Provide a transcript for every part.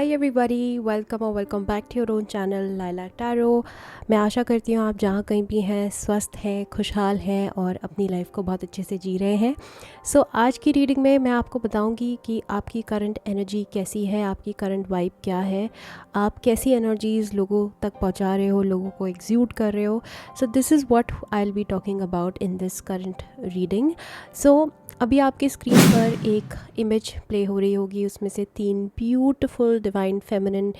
हाय everybody, welcome और welcome back to your own channel lilac tarot. मैं आशा करती हूँ आप जहाँ कहीं भी हैं स्वस्थ हैं, खुशहाल हैं और अपनी लाइफ को बहुत अच्छे से जी रहे हैं। आज की रीडिंग में मैं आपको बताऊँगी कि आपकी करंट एनर्जी कैसी है, आपकी करंट वाइब क्या है, आप कैसी एनर्जीज़ लोगों तक पहुँचा रहे हो, लोगों को एग्ज्यूट कर रहे हो। So this is what I will be talking about in this current reading. अभी आपके स्क्रीन पर एक इमेज प्ले हो रही होगी, उसमें से 3 ब्यूटीफुल डिवाइन फेमिनिन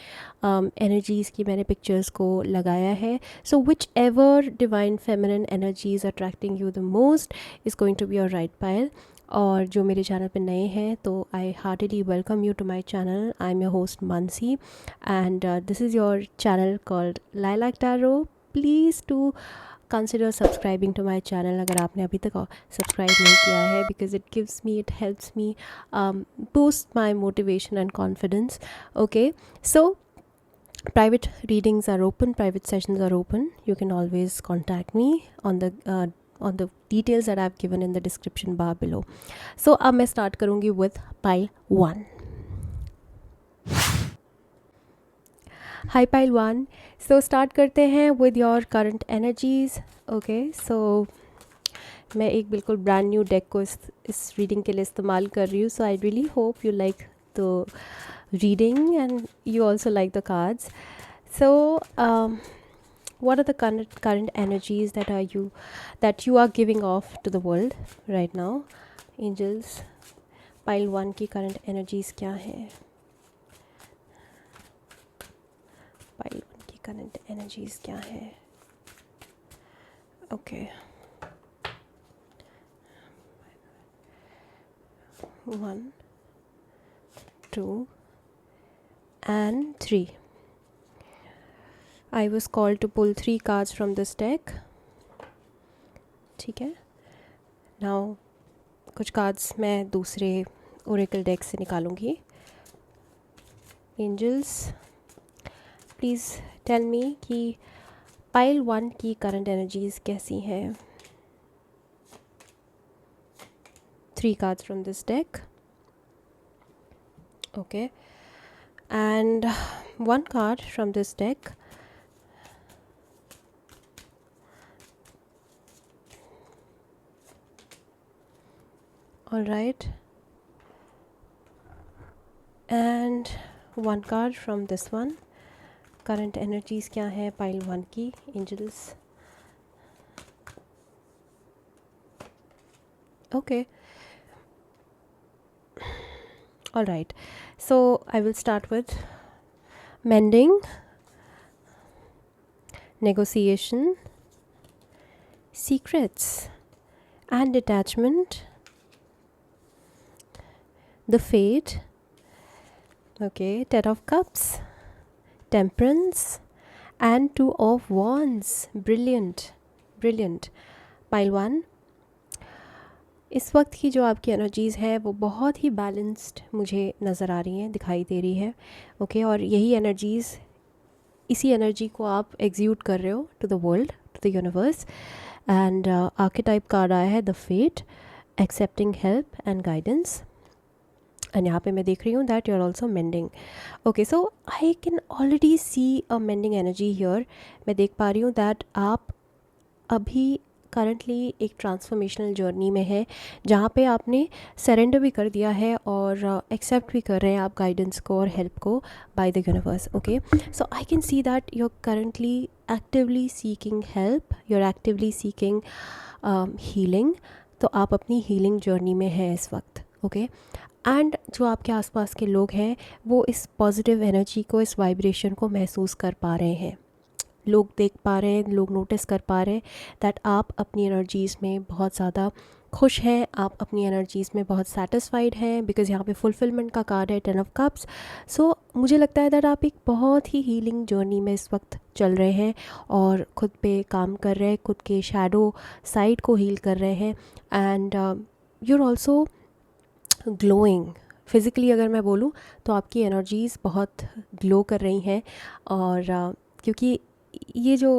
एनर्जीज़ की मैंने पिक्चर्स को लगाया है। So whichever divine feminine energies attracting you the most is going to be your right pile. और जो मेरे चैनल पे नए हैं तो I heartily welcome you to my channel. I am your host Mansi and this is your channel called Lilac Tarot. Please to consider subscribing to my channel अगर आपने अभी तक सब्सक्राइब नहीं किया है, because it helps me boost my motivation and confidence. Okay, so private readings are open, private sessions are open. You can always contact me on the details that I've given in the description bar below. अब मैं start करूँगी with pile 1. Hi pile 1. Start करते हैं with your current energies. Okay, मैं एक बिल्कुल brand new deck को इस रीडिंग के लिए इस्तेमाल कर रही हूँ. So I really hope you like the reading and you also like the cards. What are the current energies that you are giving off to the world right now? Angels, pile 1 की current energies क्या है? pile 1 की current energies क्या है? Okay, 1, 2 and 3. I was called to pull 3 cards from this deck. ठीक है, now कुछ cards मैं दूसरे oracle deck से निकालूंगी. Angels, please tell me कि pile 1 की current energies कैसी हैं. 3 cards from this deck. Okay, and 1 card from this deck. All right, and 1 card from this one. Current energies क्या है pile 1 की, angels? Okay, all right, so I will start with mending, negotiation, secrets and detachment, the fate. Okay, 10 of cups, temperance and 2 of wands. Brilliant. pile 1, इस वक्त की जो आपकी energies है वो बहुत ही बैलेंस्ड मुझे नज़र आ रही हैं, दिखाई दे रही है. ओके, और यही एनर्जीज़, इसी एनर्जी को आप एग्जीक्यूट कर रहे हो to the world, to the universe. And archetype card आया है the fate, accepting help and guidance. And यहाँ पे मैं देख रही हूँ that you are also mending. Okay, so I can already see a mending energy here. मैं देख पा रही हूँ दैट आप अभी करंटली एक ट्रांसफॉर्मेशनल जर्नी में है, जहाँ पे आपने सरेंडर भी कर दिया है और एक्सेप्ट भी कर रहे हैं आप गाइडेंस को और हेल्प को by the universe. Okay, so I can see that you are currently actively seeking help, you are actively seeking healing. तो आप अपनी हीलिंग जर्नी में हैं इस वक्त. ओके, एंड जो आपके आसपास के लोग हैं वो इस पॉजिटिव एनर्जी को, इस वाइब्रेशन को महसूस कर पा रहे हैं. लोग देख पा रहे हैं, लोग नोटिस कर पा रहे हैं दैट आप अपनी एनर्जीज़ में बहुत ज़्यादा खुश हैं, आप अपनी एनर्जीज़ में बहुत सेटिस्फाइड हैं, बिकॉज़ यहाँ पे फुलफिलमेंट का कार्ड है 10 ऑफ कप्स. सो मुझे लगता है दैट आप एक बहुत ही हीलिंग जर्नी में इस वक्त चल रहे हैं और खुद पे काम कर रहे हैं, खुद के शैडो साइड को हील कर रहे हैं. And you are also glowing physically. अगर मैं बोलूँ तो आपकी एनर्जीज़ बहुत ग्लो कर रही हैं. और क्योंकि ये जो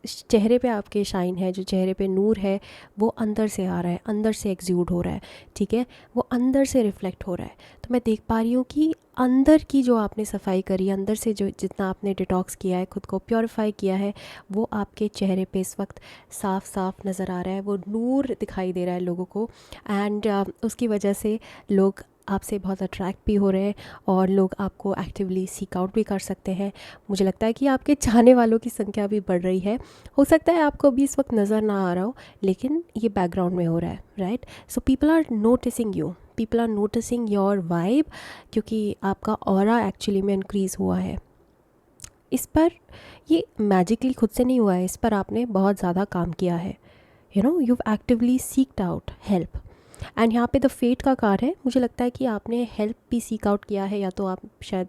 चेहरे पे आपके शाइन है, जो चेहरे पे नूर है, वो अंदर से आ रहा है, अंदर से एग्ज्यूड हो रहा है, ठीक है, वो अंदर से रिफ्लेक्ट हो रहा है। तो मैं देख पा रही हूँ कि अंदर की जो आपने सफाई करी है, अंदर से जो जितना आपने डिटॉक्स किया है, खुद को प्योरीफाई किया है, वो आपके चेहरे पे इस वक्त साफ साफ नज़र आ रहा है, वो नूर दिखाई दे रहा है लोगों को। एंड उसकी वजह से लोग आपसे बहुत अट्रैक्ट भी हो रहे हैं और लोग आपको एक्टिवली सीक आउट भी कर सकते हैं। मुझे लगता है कि आपके चाहने वालों की संख्या भी बढ़ रही है। हो सकता है आपको अभी इस वक्त नज़र ना आ रहा हो, लेकिन ये बैकग्राउंड में हो रहा है, right. So people are noticing you, people are noticing your vibe, क्योंकि आपका ऑरा एक्चुअली में इंक्रीज़ हुआ है। इस पर ये मैजिकली खुद से नहीं हुआ है, इस पर आपने बहुत ज़्यादा काम किया है। You know, you actively सीक्ड out help. And यहाँ पे द फेट का कार्ड है। मुझे लगता है कि आपने हेल्प भी सीक आउट किया है, या तो आप शायद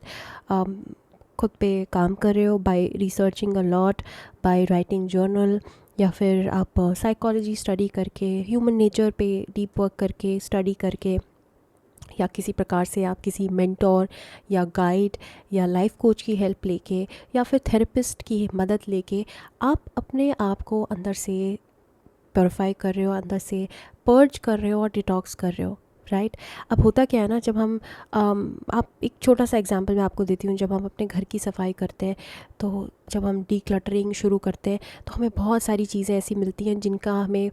खुद पे काम कर रहे हो by researching a lot, by writing journal, या फिर आप साइकोलॉजी स्टडी करके, ह्यूमन नेचर पे डीप वर्क करके, स्टडी करके, या किसी प्रकार से आप किसी मेंटोर या गाइड या लाइफ कोच की हेल्प लेके, या फिर थेरेपिस्ट की मदद लेके आप अपने आप को अंदर से प्योरीफाई कर रहे हो, अंदर से पर्ज कर रहे हो और डिटॉक्स कर रहे हो, राइट। अब होता क्या है ना, जब हम आप एक छोटा सा एग्जांपल मैं आपको देती हूँ। जब हम अपने घर की सफाई करते हैं, तो जब हम डीक्लटरिंग शुरू करते हैं, तो हमें बहुत सारी चीज़ें ऐसी मिलती हैं जिनका हमें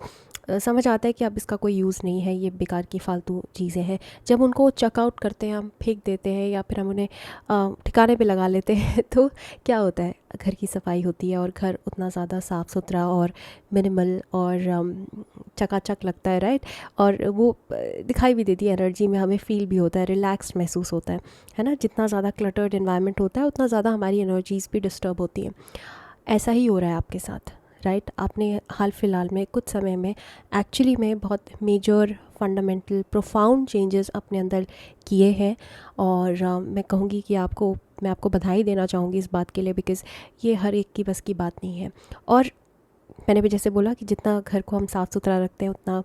समझ आता है कि अब इसका कोई यूज़ नहीं है, ये बेकार की फालतू चीज़ें हैं। जब उनको चेकआउट करते हैं, हम फेंक देते हैं या फिर हम उन्हें ठिकाने पे लगा लेते हैं तो क्या होता है, घर की सफाई होती है और घर उतना ज़्यादा साफ़ सुथरा और मिनिमल और चकाचक लगता है, राइट। और वो दिखाई भी देती है एनर्जी में, हमें फील भी होता है, रिलैक्स्ड महसूस होता है ना। जितना ज़्यादा क्लटर्ड इन्वायरमेंट होता है, उतना ज़्यादा हमारी एनर्जीज़ भी डिस्टर्ब होती हैं। ऐसा ही हो रहा है आपके साथ, राइट। आपने हाल फिलहाल में कुछ समय में एक्चुअली में बहुत मेजर फंडामेंटल प्रोफाउंड चेंजेस अपने अंदर किए हैं। और मैं कहूँगी कि मैं आपको बधाई देना चाहूँगी इस बात के लिए, बिकॉज़ ये हर एक की बस की बात नहीं है। और मैंने भी जैसे बोला कि जितना घर को हम साफ़ सुथरा रखते हैं, उतना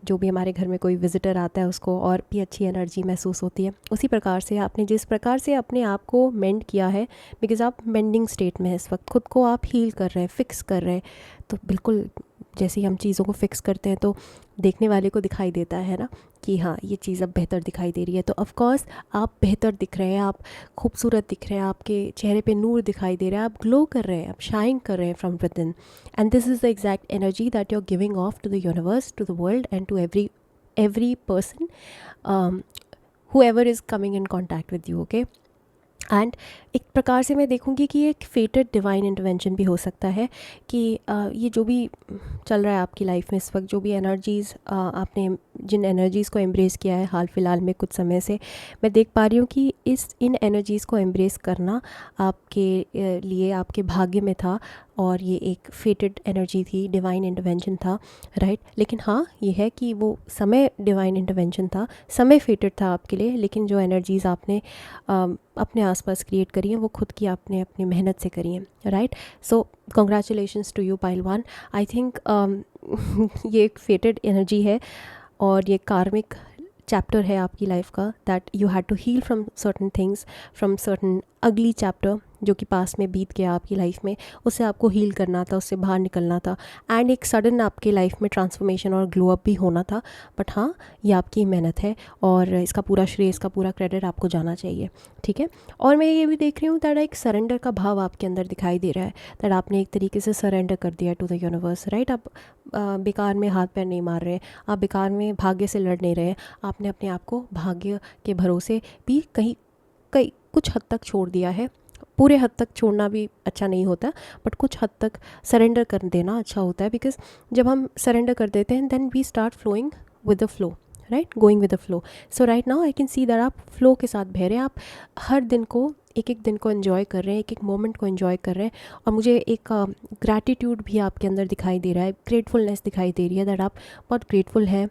जो भी हमारे घर में कोई विज़िटर आता है उसको और भी अच्छी एनर्जी महसूस होती है। उसी प्रकार से आपने जिस प्रकार से अपने आप को मेंड किया है, बिकॉज़ आप मेंडिंग स्टेट में हैं इस वक्त, खुद को आप हील कर रहे हैं, फिक्स कर रहे हैं, तो बिल्कुल जैसे ही हम चीज़ों को फिक्स करते हैं तो देखने वाले को दिखाई देता है ना कि हाँ, ये चीज़ अब बेहतर दिखाई दे रही है। तो ऑफ कोर्स आप बेहतर दिख रहे हैं, आप खूबसूरत दिख रहे हैं, आपके चेहरे पे नूर दिखाई दे रहा है, आप ग्लो कर रहे हैं, आप शाइन कर रहे हैं from within. And this is the exact energy that you are giving off to the universe, to the world and to every person whoever is coming in contact with you, okay। एंड एक प्रकार से मैं देखूंगी कि एक फेटेड divine intervention भी हो सकता है कि ये जो भी चल रहा है आपकी लाइफ में इस वक्त, जो भी एनर्जीज़ आपने जिन एनर्जीज़ को एम्ब्रेस किया है हाल फिलहाल में कुछ समय से, मैं देख पा रही हूँ कि इन एनर्जीज़ को एम्ब्रेस करना आपके लिए आपके भाग्य में था। और ये एक फेटेड एनर्जी थी, डिवाइन इंटरवेंशन था, राइट। लेकिन हाँ, ये है कि वो समय डिवाइन इंटरवेंशन था, समय फेटेड था आपके लिए, लेकिन जो एनर्जीज़ आपने अपने आसपास क्रिएट करी हैं, वो खुद की आपने अपनी मेहनत से करी हैं, right. So congratulations to you pile one. I think ये एक फेटेड एनर्जी है और ये कार्मिक चैप्टर है आपकी लाइफ का, that you had to heal from certain things, from certain ugly chapter जो कि पास में बीत गया आपकी लाइफ में, उससे आपको हील करना था, उससे बाहर निकलना था। एंड एक सडन आपके लाइफ में ट्रांसफॉर्मेशन और ग्लो अप भी होना था। बट हाँ, ये आपकी मेहनत है और इसका पूरा श्रेय, इसका पूरा क्रेडिट आपको जाना चाहिए, ठीक है। और मैं ये भी देख रही हूँ दैट एक सरेंडर का भाव आपके अंदर दिखाई दे रहा है, दैट आपने एक तरीके से सरेंडर कर दिया टू द यूनिवर्स, राइट। आप बेकार में हाथ पैर नहीं मार रहे, आप बेकार में भाग्य से लड़ नहीं रहे, आपने अपने आप को भाग्य के भरोसे भी कहीं कुछ हद तक छोड़ दिया है। पूरे हद तक छोड़ना भी अच्छा नहीं होता, बट कुछ हद तक सरेंडर कर देना अच्छा होता है, बिकॉज जब हम सरेंडर कर देते हैं then we start flowing with the flow, right, going with the flow. So right now I can see that आप फ्लो के साथ बह रहे हैं, आप हर दिन को एक दिन को एंजॉय कर रहे हैं, एक मोमेंट को एंजॉय कर रहे हैं। और मुझे एक ग्रैटिट्यूड भी आपके अंदर दिखाई दे रहा है, ग्रेटफुलनेस दिखाई दे रही है, दैट आप बहुत ग्रेटफुल हैं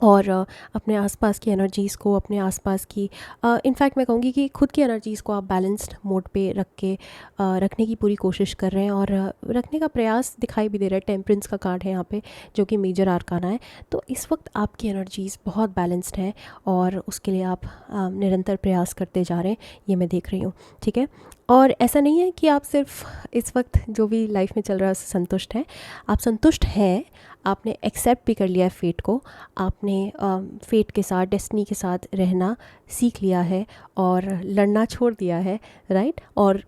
और अपने आसपास की एनर्जीज़ को, अपने आसपास की इनफैक्ट मैं कहूँगी कि खुद की एनर्जीज़ को आप बैलेंस्ड मोड पे रख के रखने की पूरी कोशिश कर रहे हैं, और रखने का प्रयास दिखाई भी दे रहा है। टेम्परेंस का कार्ड है यहाँ पे, जो कि मेजर आर्काना है। तो इस वक्त आपकी एनर्जीज़ बहुत बैलेंस्ड हैं, और उसके लिए आप निरंतर प्रयास करते जा रहे हैं, ये मैं देख रही हूँ। ठीक है, और ऐसा नहीं है कि आप सिर्फ इस वक्त जो भी लाइफ में चल रहा है उससे संतुष्ट हैं। आप संतुष्ट हैं, आपने एक्सेप्ट भी कर लिया है फेट को, आपने फेट के साथ, डेस्टिनी के साथ रहना सीख लिया है और लड़ना छोड़ दिया है, राइट। और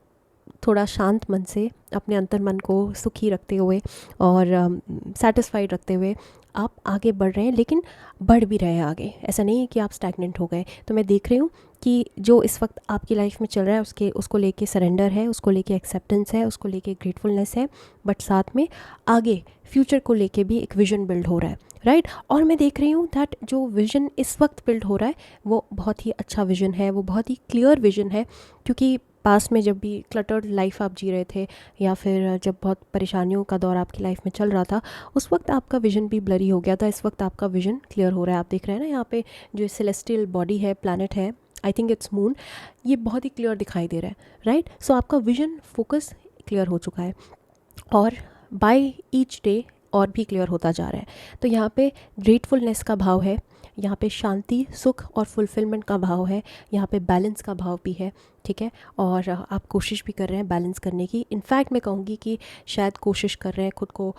थोड़ा शांत मन से अपने अंतर मन को सुखी रखते हुए और सेटिस्फाइड रखते हुए आप आगे बढ़ रहे हैं, लेकिन बढ़ भी रहे हैं आगे। ऐसा नहीं है कि आप स्टैग्नेंट हो गए। तो मैं देख रही हूँ कि जो इस वक्त आपकी लाइफ में चल रहा है उसको लेके सरेंडर है, उसको लेके एक्सेप्टेंस है, उसको लेके ग्रेटफुलनेस है, बट साथ में आगे फ्यूचर को लेके भी एक विजन बिल्ड हो रहा है, राइट। और मैं देख रही हूँ दैट जो विजन इस वक्त बिल्ड हो रहा है वो बहुत ही अच्छा विजन है, वो बहुत ही क्लियर विजन है। क्योंकि पास्ट में जब भी क्लटर्ड लाइफ आप जी रहे थे, या फिर जब बहुत परेशानियों का दौर आपकी लाइफ में चल रहा था, उस वक्त आपका विजन भी ब्लरी हो गया था। इस वक्त आपका विजन क्लियर हो रहा है। आप देख रहे हैं ना, यहाँ पे जो सेलेस्टियल बॉडी है, प्लैनेट है, आई थिंक इट्स मून, ये बहुत ही क्लियर दिखाई दे रहा है, राइट। सो आपका विजन फोकस क्लियर हो चुका है, और बाय ईच डे और भी क्लियर होता जा रहा है। तो यहाँ पे ग्रेटफुलनेस का भाव है, यहाँ पे शांति, सुख और फुलफिलमेंट का भाव है, यहाँ पे बैलेंस का भाव भी है। ठीक है, और आप कोशिश भी कर रहे हैं बैलेंस करने की। इनफैक्ट मैं कहूँगी कि शायद कोशिश कर रहे हैं खुद को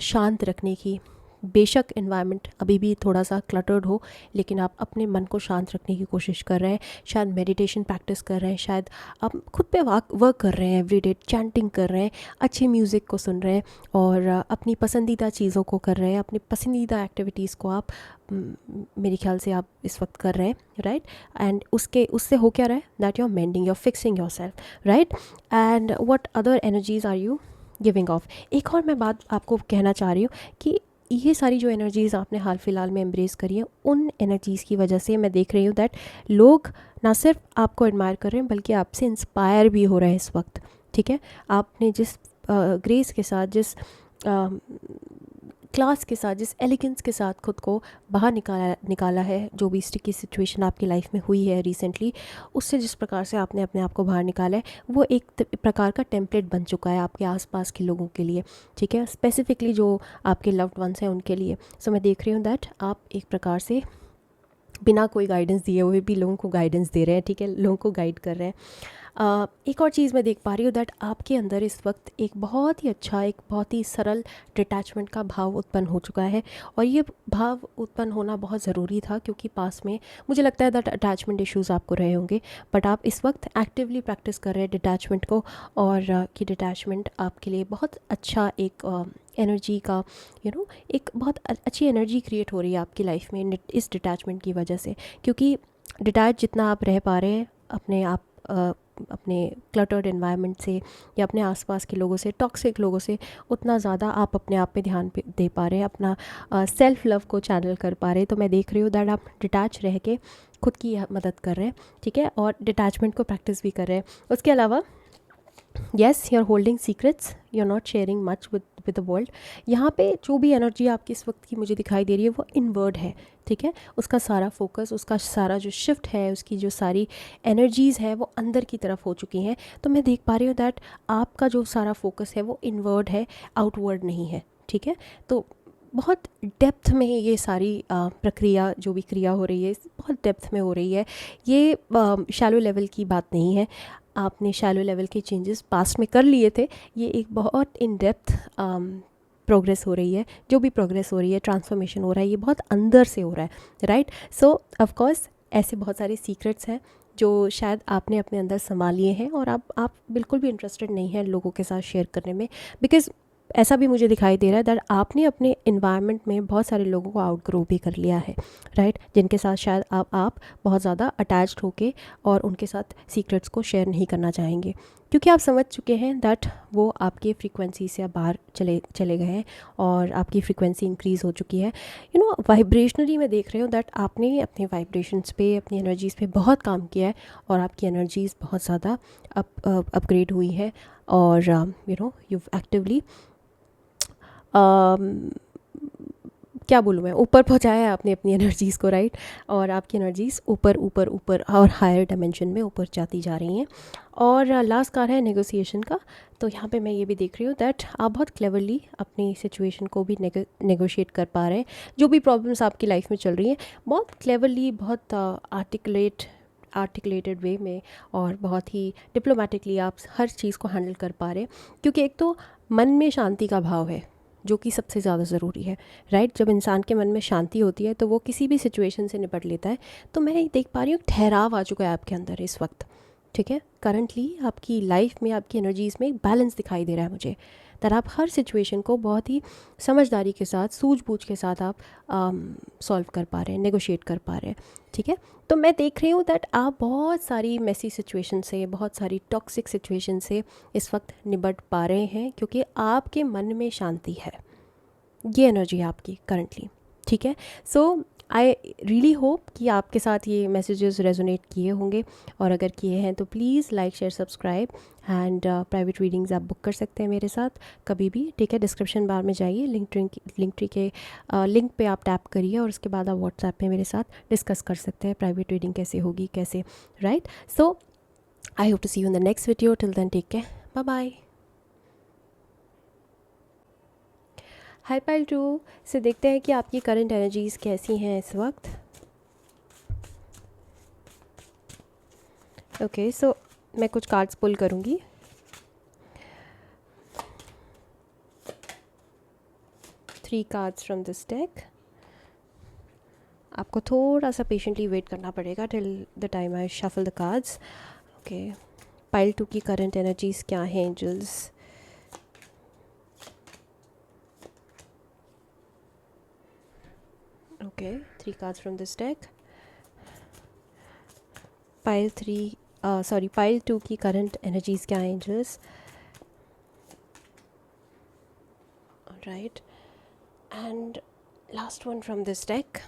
शांत रखने की। बेशक एनवायरनमेंट अभी भी थोड़ा सा क्लटर्ड हो, लेकिन आप अपने मन को शांत रखने की कोशिश कर रहे हैं। शायद मेडिटेशन प्रैक्टिस कर रहे हैं, शायद आप खुद पे वर्क कर रहे हैं, एवरीडे चैंटिंग कर रहे हैं, अच्छे म्यूज़िक को सुन रहे हैं, और अपनी पसंदीदा चीज़ों को कर रहे हैं, अपनी पसंदीदा एक्टिविटीज़ को आप मेरे ख्याल से आप इस वक्त कर रहे हैं, राइट। एंड उससे हो क्या रहा है, that you are mending, you are fixing yourself, right. And what other energies are you giving off. एक और मैं बात आपको कहना चाह रही हूँ कि ये सारी जो एनर्जीज़ आपने हाल फिलहाल में एम्ब्रेस करी है, उन एनर्जीज़ की वजह से मैं देख रही हूँ दैट लोग ना सिर्फ आपको एडमायर कर रहे हैं, बल्कि आपसे इंस्पायर भी हो रहे हैं इस वक्त। ठीक है, आपने जिस ग्रेस के साथ, जिस क्लास के साथ, जिस एलिगेंस के साथ खुद को बाहर निकाला है, जो भी स्टिकी सिचुएशन आपकी लाइफ में हुई है रिसेंटली, उससे जिस प्रकार से आपने अपने आप को बाहर निकाला है, वो एक प्रकार का टेम्पलेट बन चुका है आपके आसपास के लोगों के लिए। ठीक है, स्पेसिफिकली जो आपके लव्ड वंस हैं उनके लिए। सो मैं देख रही हूँ दैट आप एक प्रकार से बिना कोई गाइडेंस दिए हुए भी लोगों को गाइडेंस दे रहे हैं। ठीक है, लोगों को गाइड कर रहे हैं। एक और चीज़ मैं देख पा रही हूँ दैट आपके अंदर इस वक्त एक बहुत ही अच्छा, एक बहुत ही सरल डिटैचमेंट का भाव उत्पन्न हो चुका है। और ये भाव उत्पन्न होना बहुत ज़रूरी था, क्योंकि पास में मुझे लगता है दैट अटैचमेंट इश्यूज़ आपको रहे होंगे, बट आप इस वक्त एक्टिवली प्रैक्टिस कर रहे हैं डिटैचमेंट को, और कि डिटैचमेंट आपके लिए बहुत अच्छा एक एनर्जी का एक बहुत अच्छी एनर्जी क्रिएट हो रही है आपकी लाइफ में इस डिटैचमेंट की वजह से। क्योंकि डिटैच जितना आप रह पा रहे हैं अपने क्लटर्ड एनवायरनमेंट से, या अपने आसपास के लोगों से, टॉक्सिक लोगों से, उतना ज़्यादा आप अपने आप पे ध्यान दे पा रहे हैं, अपना सेल्फ लव को चैनल कर पा रहे हैं। तो मैं देख रही हूँ दैट आप डिटैच रह के खुद की मदद कर रहे हैं। ठीक है, और डिटैचमेंट को प्रैक्टिस भी कर रहे हैं। उसके अलावा yes, you are holding secrets, you are not sharing much with the world. यहाँ पे जो भी एनर्जी आपकी इस वक्त की मुझे दिखाई दे रही है वो इनवर्ड है। ठीक है, उसका सारा फोकस, उसका सारा जो शिफ्ट है, उसकी जो सारी एनर्जीज़ है वो अंदर की तरफ हो चुकी हैं। तो मैं देख पा रही हूँ दैट आपका जो सारा फोकस है वो इनवर्ड है, आउटवर्ड नहीं है। ठीक है, तो बहुत डेप्थ में ये सारी प्रक्रिया, जो भी क्रिया हो रही है, बहुत डेप्थ में हो रही है। ये शैलो लेवल की बात नहीं है। आपने शैलो लेवल के चेंजेस पास्ट में कर लिए थे, ये एक बहुत इन डेप्थ प्रोग्रेस हो रही है। जो भी प्रोग्रेस हो रही है, ट्रांसफॉर्मेशन हो रहा है, ये बहुत अंदर से हो रहा है, राइट। सो ऑफ कोर्स ऐसे बहुत सारे सीक्रेट्स हैं जो शायद आपने अपने अंदर संभाल लिए हैं, और आप बिल्कुल भी इंटरेस्टेड नहीं हैं लोगों के साथ शेयर करने में, बिकॉज़ ऐसा भी मुझे दिखाई दे रहा है दैट आपने अपने इन्वायरमेंट में बहुत सारे लोगों को आउटग्रो भी कर लिया है, राइट, जिनके साथ शायद आप बहुत ज़्यादा अटैच्ड होके और उनके साथ सीक्रेट्स को शेयर नहीं करना चाहेंगे, क्योंकि आप समझ चुके हैं दैट वो आपके फ्रीक्वेंसी से अब बाहर चले गए हैं, और आपकी फ्रीक्वेंसी इंक्रीज़ हो चुकी है। वाइब्रेशनली मैं देख रही हूँ दैट आपने अपने वाइब्रेशंस पे, अपनी एनर्जीज़ पे बहुत काम किया है, और आपकी एनर्जीज़ बहुत ज़्यादा अपग्रेड हुई है, और यू एक्टिवली क्या बोलूँ मैं, ऊपर पहुँचाया है आपने अपनी एनर्जीज़ को, राइट। और आपकी एनर्जीज़ ऊपर ऊपर ऊपर और हायर डायमेंशन में ऊपर जाती जा रही हैं। और लास्ट कार्ड है नेगोशिएशन का। तो यहाँ पे मैं ये भी देख रही हूँ दैट आप बहुत क्लेवरली अपनी सिचुएशन को भी नेगोशिएट कर पा रहे हैं। जो भी प्रॉब्लम्स आपकी लाइफ में चल रही हैं, बहुत क्लेवरली, बहुत आर्टिकुलेटेड वे में और बहुत ही डिप्लोमेटिकली आप हर चीज़ को हैंडल कर पा रहे हैं। क्योंकि एक तो मन में शांति का भाव है जो कि सबसे ज़्यादा ज़रूरी है, राइट। जब इंसान के मन में शांति होती है तो वो किसी भी सिचुएशन से निपट लेता है। तो मैं देख पा रही हूँ ठहराव आ चुका है आपके अंदर इस वक्त, ठीक है। करंटली आपकी लाइफ में, आपकी एनर्जीज़ में एक बैलेंस दिखाई दे रहा है मुझे, दैट आप हर सिचुएशन को बहुत ही समझदारी के साथ, सूझबूझ के साथ आप सॉल्व कर पा रहे हैं, नेगोशिएट कर पा रहे हैं, ठीक है। तो मैं देख रही हूँ दैट आप बहुत सारी मेसी सिचुएशन से, बहुत सारी टॉक्सिक सिचुएशन से इस वक्त निपट पा रहे हैं क्योंकि आपके मन में शांति है। ये एनर्जी है आपकी करंटली, ठीक है। सो आई रियली होप कि आपके साथ ये मैसेजेस रेजोनेट किए होंगे, और अगर किए हैं तो please like, share, subscribe and private readings आप बुक कर सकते हैं मेरे साथ कभी भी, ठीक है। डिस्क्रिप्शन बार में जाइए, लिंक ट्री के लिंक पे आप टैप करिए और उसके बाद आप व्हाट्सएप पे मेरे साथ डिस्कस कर सकते हैं प्राइवेट रीडिंग कैसे होगी, कैसे, right. So I hope to see you in the next video. Till then take care, bye bye. Hi pile 2 से देखते हैं कि आपकी करंट एनर्जीज़ कैसी हैं इस वक्त। ओके, सो मैं कुछ कार्ड्स पुल करूँगी। Three cards from this deck. आपको थोड़ा सा पेशेंटली वेट करना पड़ेगा till the time I shuffle the cards. Okay, pile 2 की करंट एनर्जीज़ क्या हैं angels. Okay, 3 cards from this deck. Pile 2 की current energies क्या हैं angels? Alright, and last one from this deck.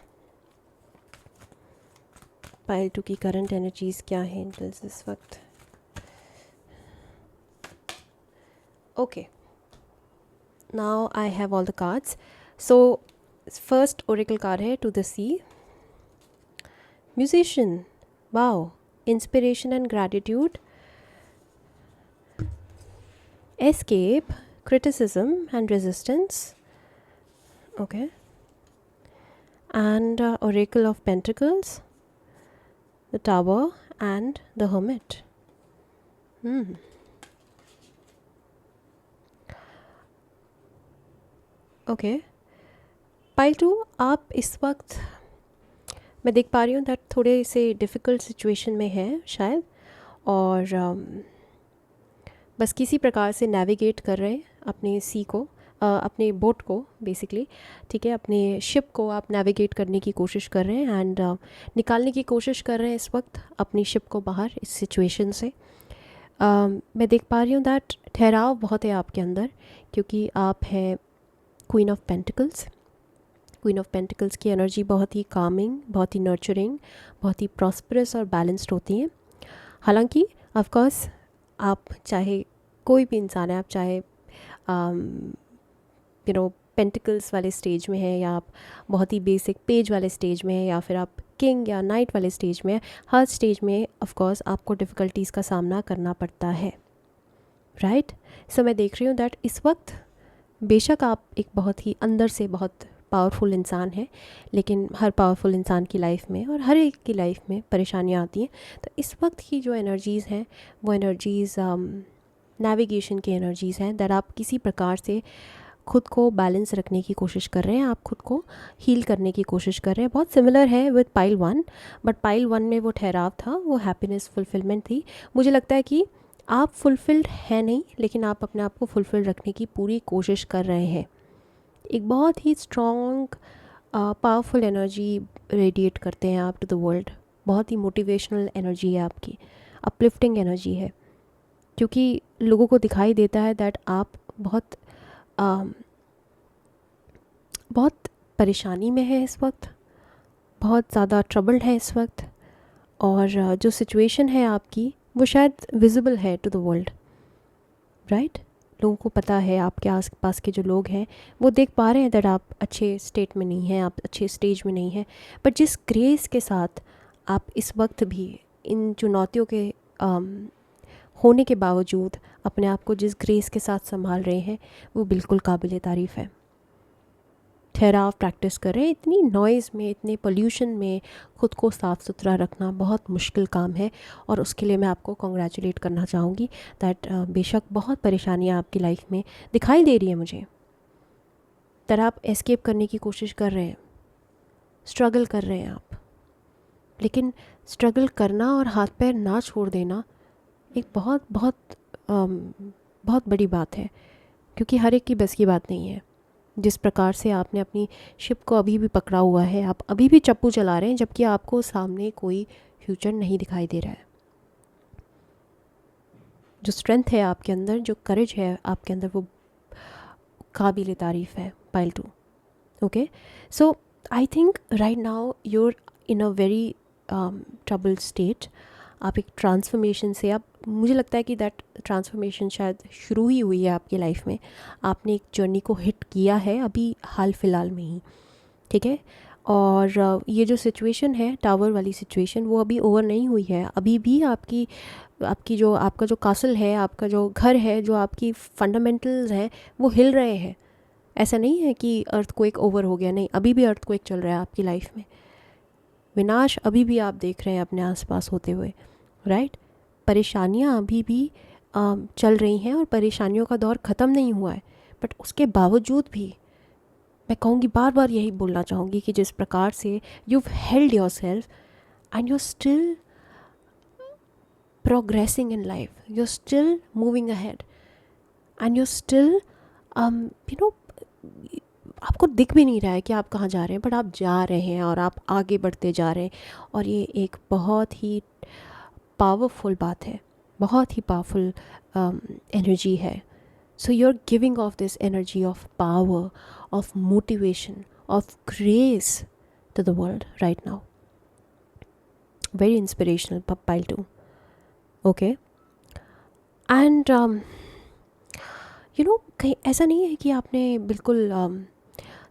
Pile 2 की current energies क्या हैं angels इस वक्त? Okay, now I have all the cards. So first oracle card है to the sea, musician, wow, inspiration and gratitude, escape, criticism and resistance, okay, and oracle of pentacles, the tower and the hermit. Okay, pile 2 आप इस वक्त, मैं देख पा रही हूँ that थोड़े से डिफ़िकल्ट सिचुएशन में है शायद, और बस किसी प्रकार से नेविगेट कर रहे हैं अपने सी को, अपने बोट को बेसिकली, ठीक है। अपने शिप को आप नेविगेट करने की कोशिश कर रहे हैं एंड निकालने की कोशिश कर रहे हैं इस वक्त अपनी शिप को बाहर इस सिचुएशन से। मैं देख पा रही हूँ दैट ठहराव बहुत है आपके अंदर, क्योंकि आप हैं queen of pentacles. Queen of pentacles की एनर्जी बहुत ही कामिंग, बहुत ही नर्चरिंग, बहुत ही प्रॉस्परस और बैलेंस्ड होती हैं। हालांकि ऑफ कोर्स आप चाहे कोई भी इंसान है, आप चाहे पेंटिकल्स वाले स्टेज में है, या आप बहुत ही बेसिक पेज वाले स्टेज में है, या फिर आप किंग या नाइट वाले स्टेज में है, हर स्टेज में ऑफ कोर्स आपको डिफ़िकल्टीज़ का सामना करना पड़ता है, राइट। सो मैं देख रही हूँ दैट इस वक्त बेशक आप एक बहुत ही अंदर से बहुत पावरफुल इंसान है, लेकिन हर पावरफुल इंसान की लाइफ में और हर एक की लाइफ में परेशानियाँ आती हैं। तो इस वक्त की जो एनर्जीज़ हैं वो एनर्जीज़ नेविगेशन की एनर्जीज़ हैं, दैट आप किसी प्रकार से खुद को बैलेंस रखने की कोशिश कर रहे हैं, आप खुद को हील करने की कोशिश कर रहे हैं। बहुत सिमिलर है विद पाइल 1, बट पाइल 1 में वो ठहराव था, वो हैप्पीनेस, फुलफिलमेंट थी। मुझे लगता है कि आप फुलफिल्ड हैं नहीं, लेकिन आप अपने आप को फुलफिल रखने की पूरी कोशिश कर रहे हैं। एक बहुत ही स्ट्रॉन्ग पावरफुल एनर्जी रेडिएट करते हैं आप टू द वर्ल्ड। बहुत ही मोटिवेशनल एनर्जी है आपकी, अपलिफ्टिंग एनर्जी है, क्योंकि लोगों को दिखाई देता है दैट आप बहुत बहुत परेशानी में है इस वक्त, बहुत ज़्यादा ट्रबल्ड है इस वक्त, और जो सिचुएशन है आपकी वो शायद विजिबल है टू द वर्ल्ड, राइट। लोगों को पता है, आपके आस पास के जो लोग हैं वो देख पा रहे हैं दैट आप अच्छे स्टेट में नहीं हैं, आप अच्छे स्टेज में नहीं हैं, बट जिस ग्रेस के साथ आप इस वक्त भी इन चुनौतियों के होने के बावजूद अपने आप को जिस ग्रेस के साथ संभाल रहे हैं वो बिल्कुल काबिल तारीफ़ है। ठहराव प्रैक्टिस करें। इतनी नॉइज़ में, इतने पोल्यूशन में ख़ुद को साफ़ सुथरा रखना बहुत मुश्किल काम है, और उसके लिए मैं आपको कॉन्ग्रेचुलेट करना चाहूँगी दैट बेशक बहुत परेशानियाँ आपकी लाइफ में दिखाई दे रही है मुझे, दैट आप एस्केप करने की कोशिश कर रहे हैं, स्ट्रगल कर रहे हैं आप, लेकिन स्ट्रगल करना और हाथ पैर ना छोड़ देना एक बहुत बहुत बहुत बड़ी बात है, क्योंकि हर एक की बस की बात नहीं है। जिस प्रकार से आपने अपनी शिप को अभी भी पकड़ा हुआ है, आप अभी भी चप्पू चला रहे हैं जबकि आपको सामने कोई फ्यूचर नहीं दिखाई दे रहा है। जो स्ट्रेंथ है आपके अंदर, जो करेज है आपके अंदर, वो काबिल तारीफ़ है। Pile 2, okay. So I think right now you're in a very trouble state. आप एक ट्रांसफॉर्मेशन से, आप, मुझे लगता है कि दैट ट्रांसफॉर्मेशन शायद शुरू ही हुई है आपकी लाइफ में। आपने एक जर्नी को हिट किया है अभी हाल फिलहाल में ही, ठीक है। और ये जो सिचुएशन है, टावर वाली सिचुएशन, वो अभी ओवर नहीं हुई है। अभी भी आपकी जो, आपका जो कासल है, आपका जो घर है, जो आपकी फंडामेंटल्स हैं, वो हिल रहे हैं। ऐसा नहीं है कि अर्थक्वेक ओवर हो गया, नहीं, अभी भी अर्थक्वेक चल रहा है आपकी लाइफ में। विनाश अभी भी आप देख रहे हैं अपने आसपास होते हुए, राइट। परेशानियाँ अभी भी चल रही हैं और परेशानियों का दौर ख़त्म नहीं हुआ है, बट उसके बावजूद भी मैं कहूँगी, बार बार यही बोलना चाहूँगी कि जिस प्रकार से you've held yourself and you're still progressing in life, you're still moving ahead and you're still आपको दिख भी नहीं रहा है कि आप कहाँ जा रहे हैं, बट आप जा रहे हैं और आप आगे बढ़ते जा रहे हैं, और ये एक बहुत ही पावरफुल बात है, बहुत ही पावरफुल एनर्जी है। So you are giving off this energy of power, of motivation, of grace to the world right now. Very inspirational, Pile 2. Okay. And कहीं ऐसा नहीं है कि आपने बिल्कुल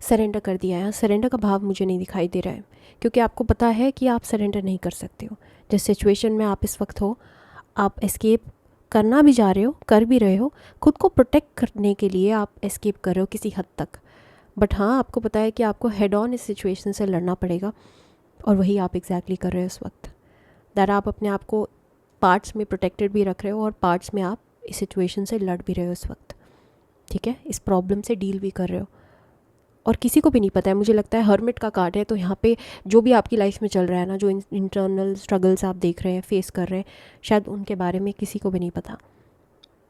सरेंडर कर दिया है। सरेंडर का भाव मुझे नहीं दिखाई दे रहा है, क्योंकि आपको पता है कि आप सरेंडर नहीं कर सकते हो। जिस सिचुएशन में आप इस वक्त हो, आप एस्केप करना भी जा रहे हो, कर भी रहे हो, खुद को प्रोटेक्ट करने के लिए आप एस्केप कर रहे हो किसी हद तक, बट हाँ, आपको पता है कि आपको हेड ऑन इस सिचुएशन से लड़ना पड़ेगा, और वही आप एग्जैक्टली कर रहे हो इस वक्त। दैट आप अपने आप को पार्ट्स में प्रोटेक्टेड भी रख रहे हो और पार्ट्स में आप इस सिचुएशन से लड़ भी रहे हो इस वक्त, ठीक है। इस प्रॉब्लम से डील भी कर रहे हो, और किसी को भी नहीं पता है। मुझे लगता है हर्मिट का कार्ड है, तो यहाँ पे जो भी आपकी लाइफ में चल रहा है ना, जो इंटरनल स्ट्रगल्स आप देख रहे हैं, फेस कर रहे हैं, शायद उनके बारे में किसी को भी नहीं पता।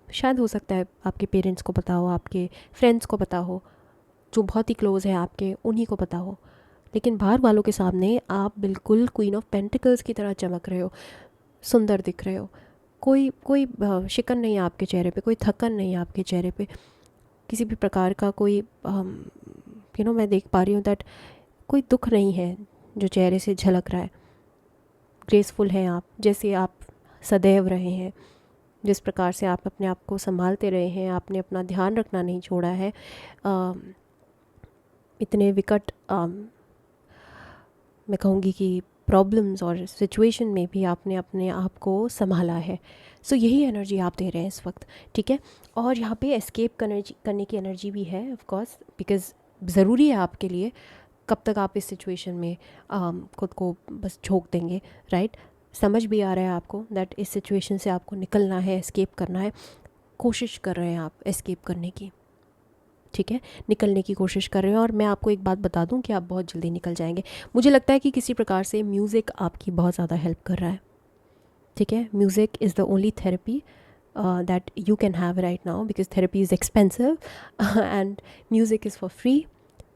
शायद हो सकता है आपके पेरेंट्स को पता हो, आपके फ्रेंड्स को पता हो, जो बहुत ही क्लोज़ है आपके, उन्हीं को पता हो, लेकिन बाहर वालों के सामने आप बिल्कुल क्वीन ऑफ पेंटिकल्स की तरह चमक रहे हो, सुंदर दिख रहे हो। कोई शिकन नहीं है आपके चेहरे पे, कोई थकन नहीं है आपके चेहरे पे, किसी भी प्रकार का कोई मैं देख पा रही हूँ दैट कोई दुख नहीं है जो चेहरे से झलक रहा है। ग्रेसफुल हैं आप, जैसे आप सदैव रहे हैं, जिस प्रकार से आप अपने आप को संभालते रहे हैं, आपने अपना ध्यान रखना नहीं छोड़ा है। इतने विकट मैं कहूँगी कि प्रॉब्लम्स और सिचुएशन में भी आपने अपने आप को संभाला है। सो यही एनर्जी आप दे रहे हैं इस वक्त, ठीक है। और यहाँ पे एस्केप करने की एनर्जी भी है, ऑफ कोर्स, बिकॉज़ ज़रूरी है आपके लिए। कब तक आप इस सिचुएशन में खुद को बस झोंक देंगे, राइट। समझ भी आ रहा है आपको दैट इस सिचुएशन से आपको निकलना है, एस्केप करना है, कोशिश कर रहे हैं आप एस्केप करने की, ठीक है, निकलने की कोशिश कर रहे हैं। और मैं आपको एक बात बता दूं कि आप बहुत जल्दी निकल जाएंगे। मुझे लगता है कि किसी प्रकार से म्यूज़िक आपकी बहुत ज़्यादा हेल्प कर रहा है, ठीक है। Music is the only therapy that you can have right now, because therapy is expensive and music is for free.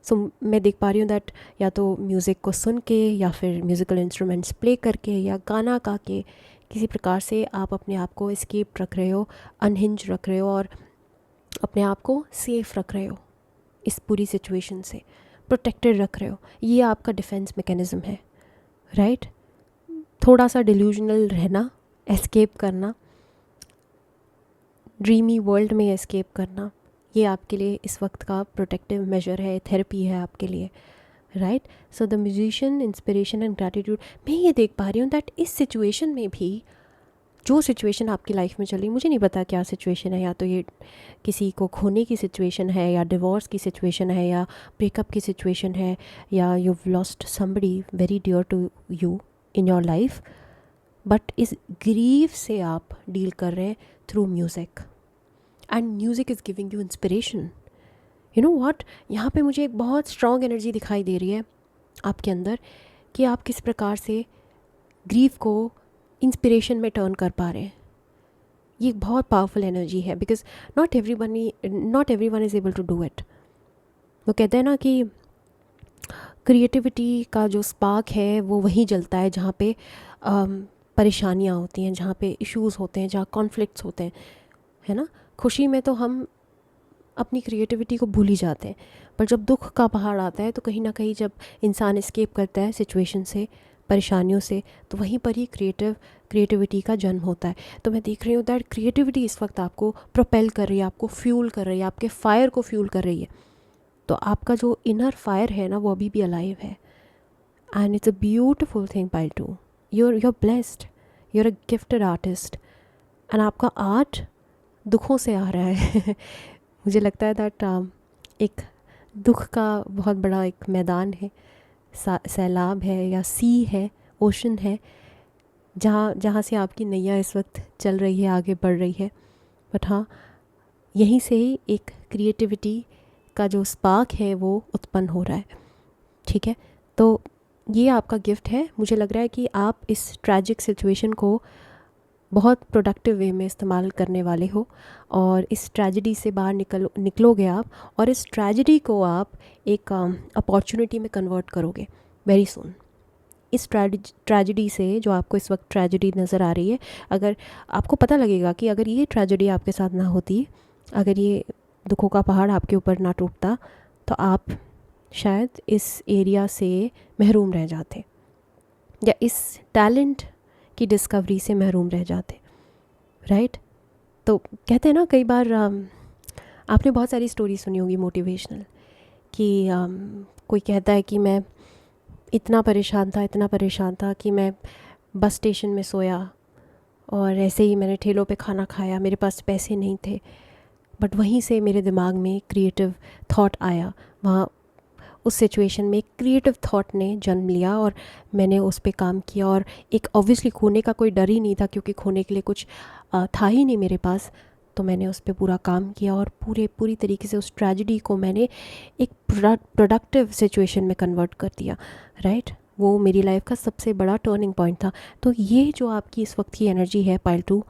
So मैं देख पा रही हूँ दैट या तो म्यूज़िक को सुन के, या फिर म्यूज़िकल इंस्ट्रूमेंट्स प्ले करके, या गाना गा के, किसी प्रकार से आप अपने आप को एस्केप रख रहे हो, अनहिंज रख रहे हो, और अपने आप को सेफ रख रहे हो, इस पूरी सिचुएशन से प्रोटेक्टेड रख रहे हो। ये आपका डिफेंस मैकेनिज़्म है, राइट। थोड़ा सा डिल्यूजनल रहना, एस्केप करना, ड्रीमी वर्ल्ड में एस्केप करना, ये आपके लिए इस वक्त का प्रोटेक्टिव मेजर है, थेरेपी है आपके लिए, right. So the musician, inspiration and gratitude. मैं ये देख पा रही हूँ दैट इस सिचुएशन में भी, जो सिचुएशन आपकी लाइफ में चल रही, मुझे नहीं पता क्या सिचुएशन है, या तो ये किसी को खोने की सिचुएशन है, या डिवोर्स की सिचुएशन है, या ब्रेकअप की सिचुएशन है, या you have lost somebody very dear to you in your life, but इस ग्रीफ से आप डील कर रहे हैं through music, and music is giving you inspiration. You know what, यहाँ पे मुझे एक बहुत स्ट्रॉन्ग एनर्जी दिखाई दे रही है आपके अंदर, कि आप किस प्रकार से ग्रीफ को इंस्पिरेशन में टर्न कर पा रहे हैं. ये एक बहुत पावरफुल एनर्जी है, because not everyone is able to do it. वो कहते हैं ना कि क्रिएटिविटी का जो स्पार्क है वो वहीं जलता है जहाँ पे परेशानियाँ होती हैं, जहाँ पे इश्यूज़ होते हैं, जहाँ कॉन्फ्लिक्ट्स होते हैं, है ना. खुशी में तो हम अपनी क्रिएटिविटी को भूल ही जाते हैं, पर जब दुख का पहाड़ आता है तो कहीं ना कहीं जब इंसान एस्केप करता है सिचुएशन से, परेशानियों से, तो वहीं पर ही क्रिएटिविटी का जन्म होता है. तो मैं देख रही हूँ दैट क्रिएटिविटी इस वक्त आपको प्रोपेल कर रही है, आपको फ्यूल कर रही है, आपके फायर को फ्यूल कर रही है. तो आपका जो इनर फायर है ना, वो अभी भी अलाइव है, and it's a beautiful thing. Pile two, you're blessed, you're a gifted artist, and आपका आर्ट दुखों से आ रहा है. मुझे लगता है दैट एक दुख का बहुत बड़ा एक मैदान है, सैलाब है, या सी है, ओशन है, जहाँ से आपकी नैया इस वक्त चल रही है, आगे बढ़ रही है. बट हाँ, यहीं से ही एक क्रिएटिविटी का जो स्पार्क है वो उत्पन्न हो रहा है. ठीक है, तो ये आपका गिफ्ट है. मुझे लग रहा है कि आप इस ट्रैजिक सिचुएशन को बहुत प्रोडक्टिव वे में इस्तेमाल करने वाले हो, और इस ट्रेजेडी से बाहर निकलोगे आप, और इस ट्रेजेडी को आप एक अपॉर्चुनिटी में कन्वर्ट करोगे वेरी सून. इस ट्रेजेडी से, जो आपको इस वक्त ट्रेजेडी नज़र आ रही है, अगर आपको पता लगेगा कि अगर ये ट्रेजेडी आपके साथ ना होती, अगर ये दुखों का पहाड़ आपके ऊपर ना टूटता, तो आप शायद इस एरिया से महरूम रह जाते, या इस टैलेंट की डिस्कवरी से महरूम रह जाते, राइट. तो कहते हैं ना, कई बार आपने बहुत सारी स्टोरी सुनी होगी मोटिवेशनल, कि कोई कहता है कि मैं इतना परेशान था कि मैं बस स्टेशन में सोया, और ऐसे ही मैंने ठेलों पे खाना खाया, मेरे पास पैसे नहीं थे, बट वहीं से मेरे दिमाग में क्रिएटिव थॉट आया. वहाँ उस सिचुएशन में एक क्रिएटिव थॉट ने जन्म लिया, और मैंने उस पर काम किया, और एक ऑब्वियसली खोने का कोई डर ही नहीं था, क्योंकि खोने के लिए कुछ था ही नहीं मेरे पास. तो मैंने उस पर पूरा काम किया, और पूरी तरीके से उस ट्रेजेडी को मैंने एक प्रोडक्टिव सिचुएशन में कन्वर्ट कर दिया, राइट. वो मेरी लाइफ का सबसे बड़ा टर्निंग पॉइंट था. तो ये जो आपकी इस वक्त की एनर्जी है पाइल टू,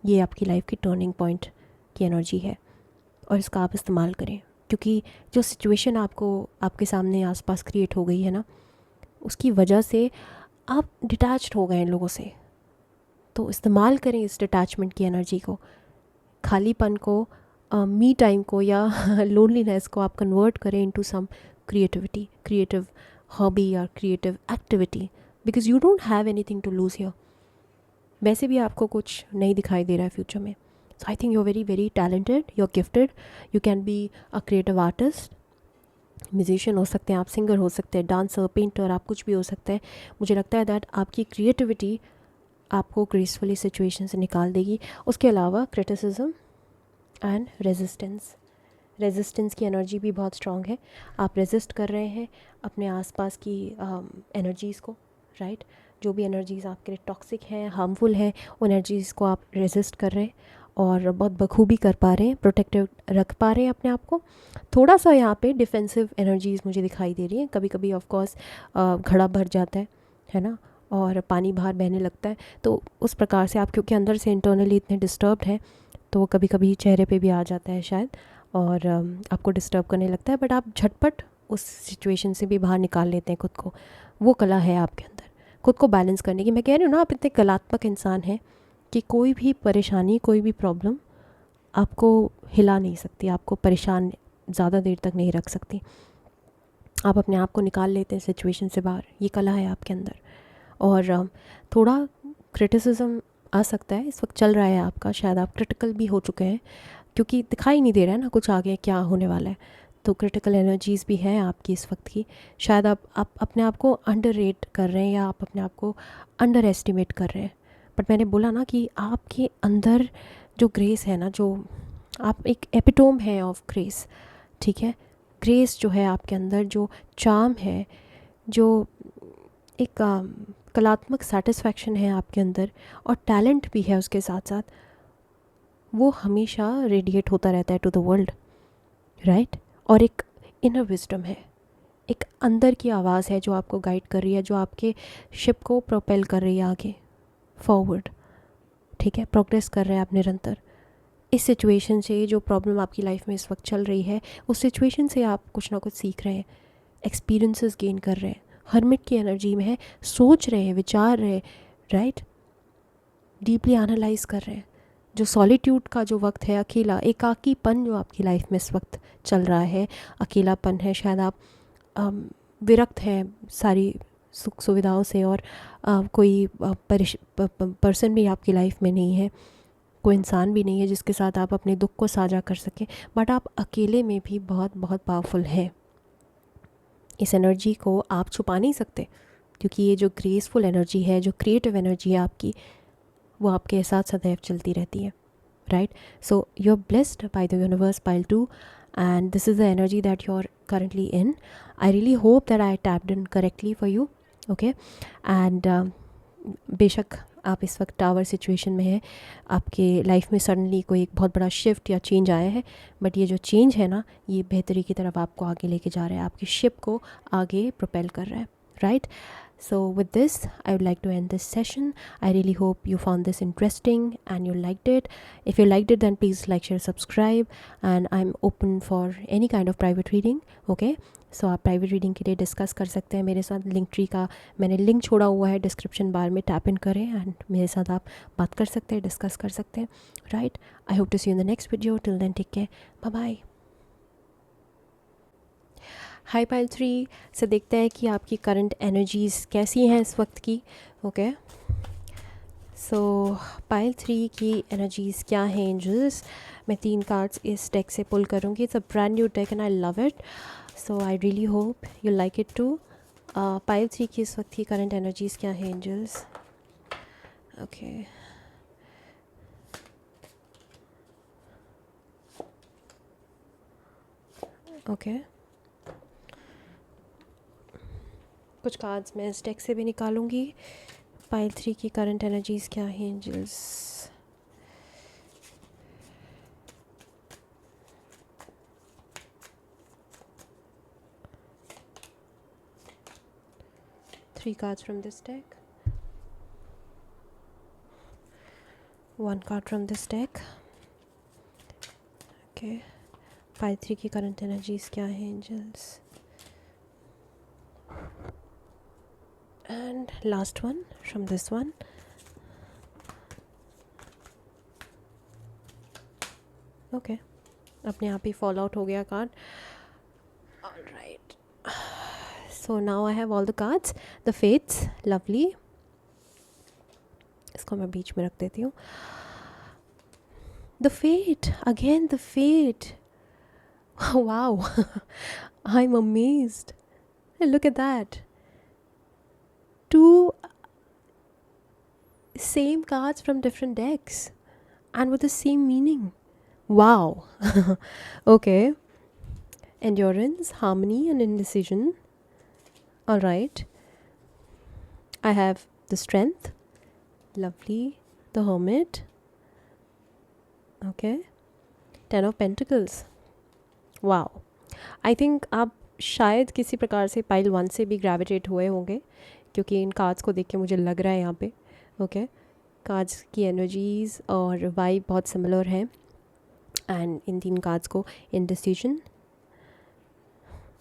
ये आपकी लाइफ की टर्निंग पॉइंट की एनर्जी है, और इसका आप इस्तेमाल करें, क्योंकि जो सिचुएशन आपको आपके सामने आसपास क्रिएट हो गई है ना, उसकी वजह से आप डिटैच्ड हो गए इन लोगों से. तो इस्तेमाल करें इस डिटैचमेंट की एनर्जी को, खालीपन को, मी टाइम को, या लोनलीनेस को आप कन्वर्ट करें into some creativity, creative hobby या creative activity, because you don't have anything to lose here. वैसे भी आपको कुछ नहीं दिखाई दे रहा है फ्यूचर में. So I think you're very talented, you're gifted, you can be a creative artist, musician हो सकते हैं आप, सिंगर हो सकते हैं, डांसर, पेंटर, आप कुछ भी हो सकते हैं. मुझे लगता है दैट आपकी क्रिएटिविटी आपको ग्रेसफुली सिचुएशन से निकाल देगी. उसके अलावा क्रिटिसिज्म एंड रेजिस्टेंस की एनर्जी भी बहुत स्ट्रॉन्ग है. आप रेजिस्ट कर रहे हैं अपने आसपास की एनर्जीज़ को, राइट. जो भी एनर्जीज़ आपके लिए टॉक्सिक हैं, हार्मफुल हैं, उन एनर्जीज़ को आप रेजिस्ट कर रहे हैं, और बहुत बखूबी कर पा रहे हैं, प्रोटेक्टिव रख पा रहे हैं अपने आप को. थोड़ा सा यहाँ पे डिफेंसिव एनर्जीज़ मुझे दिखाई दे रही हैं. कभी कभी ऑफ कोर्स घड़ा भर जाता है ना, और पानी बाहर बहने लगता है. तो उस प्रकार से आप, क्योंकि अंदर से इंटरनली इतने डिस्टर्ब्ड हैं, तो वो कभी कभी चेहरे पे भी आ जाता है शायद, और आपको डिस्टर्ब करने लगता है. बट आप झटपट उस सिचुएशन से भी बाहर निकाल लेते हैं खुद को. वो कला है आपके अंदर, खुद को बैलेंस करने की. मैं कह रही हूँ ना, आप इतने कलात्मक इंसान हैं कि कोई भी परेशानी, कोई भी प्रॉब्लम आपको हिला नहीं सकती, आपको परेशान ज़्यादा देर तक नहीं रख सकती. आप अपने आप को निकाल लेते हैं सिचुएशन से बाहर. ये कला है आपके अंदर. और थोड़ा क्रिटिसिज्म आ सकता है, इस वक्त चल रहा है आपका, शायद आप क्रिटिकल भी हो चुके हैं क्योंकि दिखाई नहीं दे रहा है ना कुछ आगे क्या होने वाला है। तो क्रिटिकल एनर्जीज़ भी हैं आपकी इस वक्त की। शायद आप अपने आप को अंडर रेट कर रहे हैं या आप अपने आप को अंडर एस्टिमेट कर रहे हैं। बट मैंने बोला ना कि आपके अंदर जो ग्रेस है ना, जो आप एक एपिटोम है ऑफ ग्रेस, ठीक है। ग्रेस जो है आपके अंदर, जो चार्म है, जो एक कलात्मक सेटिस्फैक्शन है आपके अंदर, और टैलेंट भी है उसके साथ साथ, वो हमेशा रेडिएट होता रहता है टू द वर्ल्ड, राइट। और एक इनर विजडम है, एक अंदर की आवाज़ है जो आपको गाइड कर रही है, जो आपके शिप को प्रोपेल कर रही है आगे फॉरवर्ड, ठीक है। प्रोग्रेस कर रहे हैं आप निरंतर। इस सिचुएशन से, जो प्रॉब्लम आपकी लाइफ में इस वक्त चल रही है, उस सिचुएशन से आप कुछ ना कुछ सीख रहे हैं, एक्सपीरियंसेस गेन कर रहे हैं, हर्मिट की एनर्जी में है, सोच रहे हैं, विचार रहे हैं, राइट, डीपली एनालाइज कर रहे हैं। जो सॉलिट्यूड का जो वक्त है, अकेला एकाकीपन जो आपकी लाइफ में इस वक्त चल रहा है, अकेलापन है, शायद आप विरक्त हैं सारी सुख सुविधाओं से, और कोई पर्सन भी आपकी लाइफ में नहीं है, कोई इंसान भी नहीं है जिसके साथ आप अपने दुख को साझा कर सकें। बट आप अकेले में भी बहुत बहुत पावरफुल हैं। इस एनर्जी को आप छुपा नहीं सकते, क्योंकि ये जो ग्रेसफुल एनर्जी है, जो क्रिएटिव एनर्जी है आपकी, वो आपके साथ सदैव चलती रहती है, right. So you are blessed by the universe, pile 2, and this is the energy that you're currently in. I really hope that I tapped in correctly for you, okay। and बेशक आप इस वक्त टावर सिचुएशन में हैं, आपके life में suddenly कोई एक बहुत बड़ा शिफ्ट या चेंज आया है, बट ये जो चेंज है ना, ये बेहतरी की तरफ आपको आगे लेके जा रहा है, आपकी शिप को आगे प्रोपेल कर रहा है, right. So with this, I would like to end this session. I really hope you found this interesting and you liked it. If you liked it, then please like, share, subscribe, and I'm open for any kind of private reading, okay। So आप private reading के लिए discuss कर सकते हैं मेरे साथ। Link tree का मैंने लिंक छोड़ा हुआ है डिस्क्रिप्शन बार में, टैप इन करें एंड मेरे साथ आप बात कर सकते हैं, डिस्कस कर सकते हैं, right. I hope to see you in the next video. Till then take care, bye bye. Hi pile 3 से देखते हैं कि आपकी करंट एनर्जीज़ कैसी हैं इस वक्त की, ओके। सो पाइल 3 की एनर्जीज़ क्या हैं एंजल्स। मैं 3 कार्ड्स इस डेक से पुल करूँगी। It's a brand new deck and I love it, so I really hope you like it too. Pile 3 की इस वक्त की करंट एनर्जीज़ क्या हैं एंजल्स, ओके। ओके, कुछ कार्ड्स मैं इस डेक से भी निकालूंगी। पाइल 3 की करंट एनर्जीज़ क्या हैं angels. Three cards from this deck, one card from this deck, okay। Pile 3 की करंट एनर्जीज़ क्या हैं angels, and last one from this one, okay। अपने आप ही फॉल आउट हो गया card, alright. So now I have all the cards, the fates, lovely. इसको मैं बीच में रख देती हूँ। The fate, again the fate, wow। I'm amazed, look at that, two same cards from different decks and with the same meaning, wow। Okay, endurance, harmony and indecision, all right। I have the strength, lovely, the hermit, okay, 10 of pentacles, wow। I think आप शायद किसी प्रकार से pile 1 से भी gravitate हुए होंगे, क्योंकि इन कार्ड्स को देख के मुझे लग रहा है यहाँ पे, ओके। कार्ड्स की एनर्जीज़ और वाइब बहुत सिमिलर हैं, एंड इन 3 कार्ड्स को इंडिसिजन,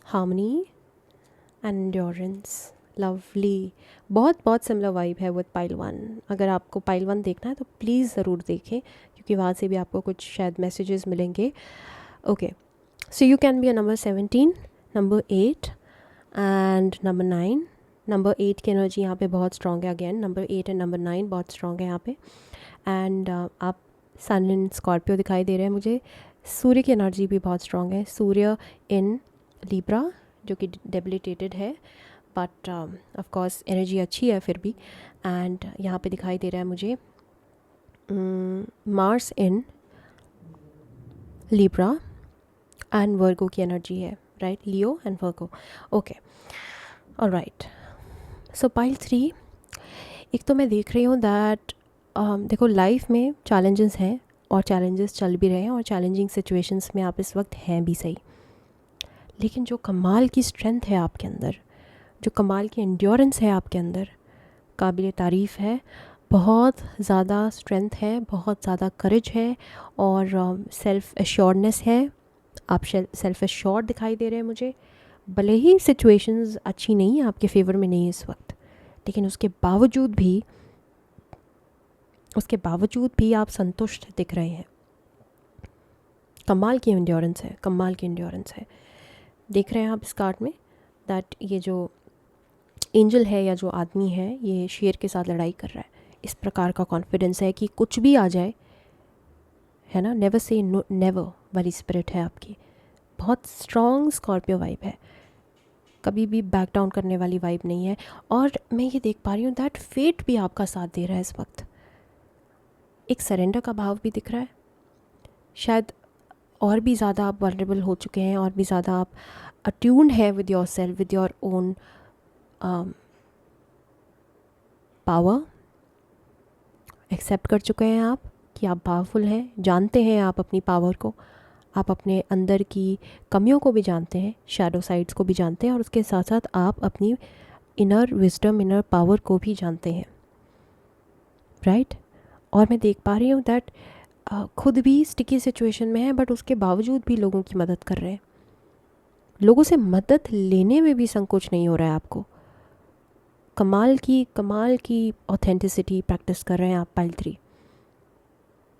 हार्मनी एंड एंड्योरेंस, लवली, बहुत बहुत सिमिलर वाइब है विद पाइल 1। अगर आपको पाइल 1 देखना है तो प्लीज़ ज़रूर देखें, क्योंकि वहाँ से भी आपको कुछ शायद मैसेजेस मिलेंगे, okay. So you can be a number 17, number 8 and number 9, number 8 की एनर्जी यहाँ पे बहुत स्ट्रॉन्ग है। अगेन नंबर 8 एंड नंबर 9 बहुत स्ट्रॉन्ग है यहाँ पे। एंड आप सन इन स्कॉर्पियो दिखाई दे रहे हैं मुझे। सूर्य की एनर्जी भी बहुत स्ट्रॉन्ग है। सूर्य इन लिब्रा जो कि डेबिलिटेटेड है, बट ऑफ कोर्स एनर्जी अच्छी है फिर भी। एंड यहाँ पे दिखाई दे रहा है मुझे मार्स इन लिब्रा एंड वर्गो की एनर्जी है, right, Leo and Virgo. Okay, alright. So pile 3, एक तो मैं देख रही हूँ दैट देखो लाइफ में चैलेंजेस हैं और चैलेंजेस चल भी रहे हैं और चैलेंजिंग सिचुएशंस में आप इस वक्त हैं भी सही, लेकिन जो कमाल की स्ट्रेंथ है आपके अंदर, जो कमाल की एंड्योरेंस है आपके अंदर, काबिल तारीफ़ है। बहुत ज़्यादा स्ट्रेंथ है, बहुत ज़्यादा करेज है और सेल्फ़ एश्योर्डनेस है। आप सेल्फ़ एश्योर्ड दिखाई दे रहे हैं मुझे। भले ही सिचुएशंस अच्छी नहीं है, आपके फेवर में नहीं है इस वक्त, लेकिन उसके बावजूद भी आप संतुष्ट दिख रहे हैं। कमाल की एंड्योरेंस है, कमाल की एंड्योरेंस है। देख रहे हैं आप इस कार्ड में दैट ये जो एंजल है या जो आदमी है ये शेर के साथ लड़ाई कर रहा है। इस प्रकार का कॉन्फिडेंस है कि कुछ भी आ जाए, है ना, नेवर से नेवर वाली स्पिरिट है आपकी। बहुत स्ट्रॉन्ग स्कॉर्पियो वाइब है, कभी भी बैक डाउन करने वाली वाइब नहीं है। और मैं ये देख पा रही हूँ दैट फेट भी आपका साथ दे रहा है इस वक्त। एक सरेंडर का भाव भी दिख रहा है। शायद और भी ज़्यादा आप वल्नरेबल हो चुके हैं, और भी ज़्यादा आप अट्यून्ड है with your self, with your own power. Accept कर चुके हैं आप कि आप पावरफुल हैं, जानते हैं आप अपनी पावर को, आप अपने अंदर की कमियों को भी जानते हैं, शैडो साइड्स को भी जानते हैं, और उसके साथ साथ आप अपनी इनर विजडम, इनर पावर को भी जानते हैं, राइट। और मैं देख पा रही हूँ दैट खुद भी स्टिकी सिचुएशन में है, बट उसके बावजूद भी लोगों की मदद कर रहे हैं। लोगों से मदद लेने में भी संकोच नहीं हो रहा है आपको। कमाल की ऑथेंटिसिटी प्रैक्टिस कर रहे हैं आप पाइल 3।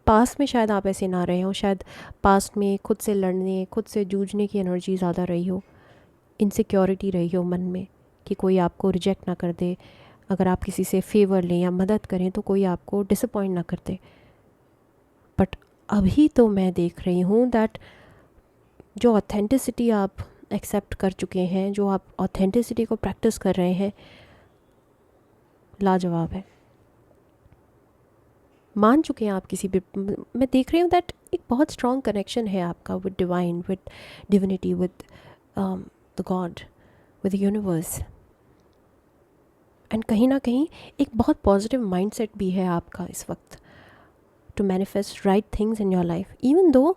पास्ट में शायद आप ऐसे ना रहे हो, शायद पास्ट में खुद से लड़ने, खुद से जूझने की एनर्जी ज़्यादा रही हो, इनसिक्योरिटी रही हो मन में कि कोई आपको रिजेक्ट ना कर दे। अगर आप किसी से फेवर लें या मदद करें तो कोई आपको डिसअपॉइंट ना कर दे। बट अभी तो मैं देख रही हूँ दैट जो ऑथेंटिसिटी आप एक्सेप्ट कर चुके हैं, जो आप ऑथेंटिसिटी को प्रैक्टिस कर रहे हैं, लाजवाब है। मान चुके हैं आप किसी भी, मैं देख रही हूँ दैट एक बहुत स्ट्रॉन्ग कनेक्शन है आपका with divine, with divinity, with the God, with the universe. And कहीं ना कहीं एक बहुत पॉजिटिव माइंडसेट भी है आपका इस वक्त to manifest right things in your life, even though